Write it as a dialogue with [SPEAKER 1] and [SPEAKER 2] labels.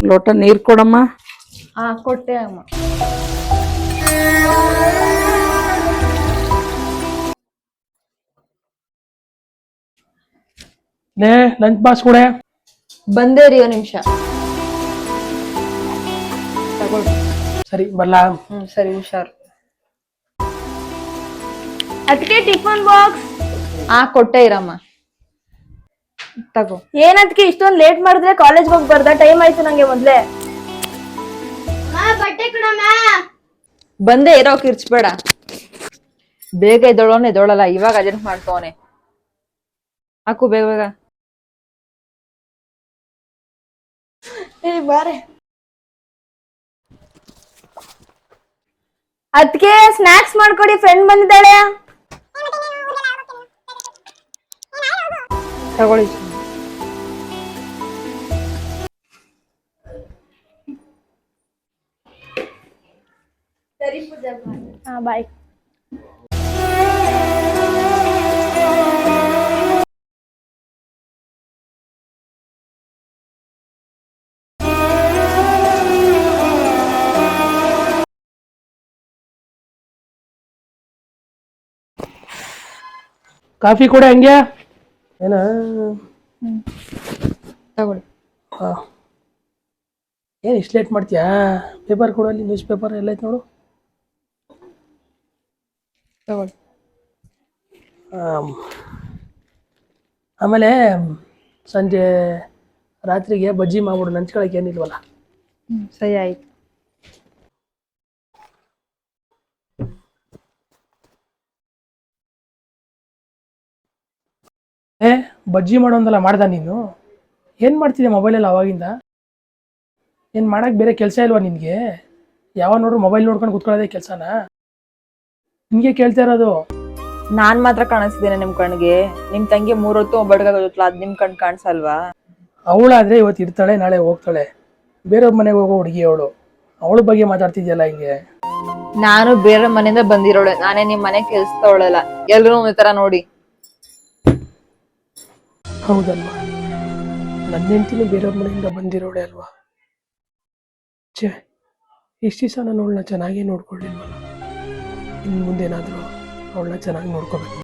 [SPEAKER 1] ಲೋಟ ನೀರ್ ಕೊಡಮ್ಮ.
[SPEAKER 2] ಕೊಟ್ಟೆ ಅಮ್ಮ.
[SPEAKER 3] ಲಂಚ್ ಬಾಕ್ಸ್ ಕೊಡೆ.
[SPEAKER 2] ಬಂದೇ ರೀ ಒಂದ್ ನಿಮಿಷ. ತಗೊಳ್ಳಿ.
[SPEAKER 3] ಸರಿ ಬರ್ಲಾ?
[SPEAKER 2] ಸರಿ, ಹುಷಾರು. ಅದಕ್ಕೆ ಟಿಫನ್ ಬಾಕ್ಸ್ ಕೊಟ್ಟೆ ಇರಮ್ಮ. ತಗೋ.
[SPEAKER 4] ಏನದಕ್ಕೆ ಇಷ್ಟೊಂದು ಲೇಟ್ ಮಾಡಿದ್ರೆ ಕಾಲೇಜ್ಗೆ ಹೋಗಿ ಬರ್ದ? ಟೈಮ್ ಆಯ್ತು ನಂಗೆ ಮೊದ್ಲೇ. ಬಟ್ಟೆ ಕೊಡಮ್ಮ.
[SPEAKER 2] ಬಂದೇ ಇರೋ, ಕಿರ್ಚ್ಬೇಡ. ಬೇಗ ಎದ್ದೋಳಲ್ಲ, ಇವಾಗ ಅರ್ಜೆಂಟ್ ಮಾಡ್ಕೋನೆ. ಹಾಕು ಬೇಗ ಬೇಗ.
[SPEAKER 4] ಬಾರೆ. ಅದಕ್ಕೆ ಸ್ನಾಕ್ಸ್ ಮಾಡ್ಕೊಡಿ, ಫ್ರೆಂಡ್ ಬಂದಿದ್ದಾಳೆ.
[SPEAKER 2] ತಗೊಳ್ಳಿ.
[SPEAKER 4] ಸರಿ ಪೂಜಾ, ಬಾಯ್.
[SPEAKER 3] ಕಾಫಿ ಕೊಡೆ ಹಂಗೆ. ಏನ
[SPEAKER 2] ತಗೊಳ್ಳಿ.
[SPEAKER 3] ಏನು ಇಷ್ಟು ಲೇಟ್ ಮಾಡ್ತೀಯಾ? ಪೇಪರ್ ಕೊಡಲ್ಲಿ, ನ್ಯೂಸ್ ಪೇಪರ್ ಎಲ್ಲ ಐತೆ ನೋಡು.
[SPEAKER 2] ತಗೊಳ್ಳಿ.
[SPEAKER 3] ಆಮೇಲೆ ಸಂಜೆ ರಾತ್ರಿಗೆ ಬಜ್ಜಿ ಮಾಡ್ಬಿಡು, ನಂಚ್ಕೊಳಕ್ಕೆ ಏನಿಲ್ವಲ್ಲ.
[SPEAKER 2] ಸರಿ ಆಯ್ತು.
[SPEAKER 3] ಬಜ್ಜಿ ಮಾಡೋಂದಲ್ಲ ಮಾಡ್ದ ನೀನು? ಏನು ಮಾಡ್ತಿದ್ದೆ ಮೊಬೈಲಲ್ಲಿ ಅವಾಗಿಂದ? ಏನು ಮಾಡೋಕ್ಕೆ ಬೇರೆ ಕೆಲಸ ಇಲ್ವಾ ನಿನಗೆ? ಯಾವಾಗ ನೋಡ್ರು ಮೊಬೈಲ್ ನೋಡ್ಕೊಂಡು ಕುತ್ಕೊಳ್ಳೋದೇ ಕೆಲಸನಾ? ನಿನಗೆ ಕೇಳ್ತಾ ಇರೋದು.
[SPEAKER 2] ನಾನ್ ಮಾತ್ರ ಕಾಣಿಸ್ತಿದ್ದೇನೆ ನಿಮ್ ಕಣ್ಗೆ? ನಿಮ್ ತಂಗಿ 3 ಹೊತ್ತು ಒಬ್ಬಡ್ಗಾಗತ್ತಲ್ಲ, ಅದ್ ನಿಮ್ ಕಣ್ ಕಾಣಿಸಲ್ವಾ?
[SPEAKER 3] ಅವಳಾದ್ರೆ ಇವತ್ತು ಇರ್ತಾಳೆ, ನಾಳೆ ಹೋಗ್ತಾಳೆ. ಬೇರೆಯವ್ರ ಮನೆಗೆ ಹೋಗೋ ಹುಡುಗಿ ಅವಳು. ಅವಳ ಬಗ್ಗೆ ಮಾತಾಡ್ತಿದ್ಯಲ್ಲ ಹಿಂಗೆ.
[SPEAKER 2] ನಾನು ಬೇರೆ ಮನೆಯಿಂದ ಬಂದಿರೋಳೆ, ನಾನೇ ನಿಮ್ ಮನೆ ಕೆಲ್ಸದವಳಲ್ಲ. ಎಲ್ರು ಈ ತರ ನೋಡಿ.
[SPEAKER 3] ಹೌದಲ್ವಾ? ನನ್ನ ಹೆಂಡತಿನೂ ಬೇರೆಯವ್ರ ಮನೆಯಿಂದ ಬಂದಿರೋಳೆ ಅಲ್ವಾ? ಇಷ್ಟು ದಿವಸ ನಾನು ಅವಳನ್ನ ಚೆನ್ನಾಗೇ ನೋಡ್ಕೊಳ್ಳಿಲ್ವಲ್ಲ. ಇನ್ನು ಮುಂದೇನಾದರೂ ಅವಳನ್ನ ಚೆನ್ನಾಗಿ ನೋಡ್ಕೋಬೇಕು.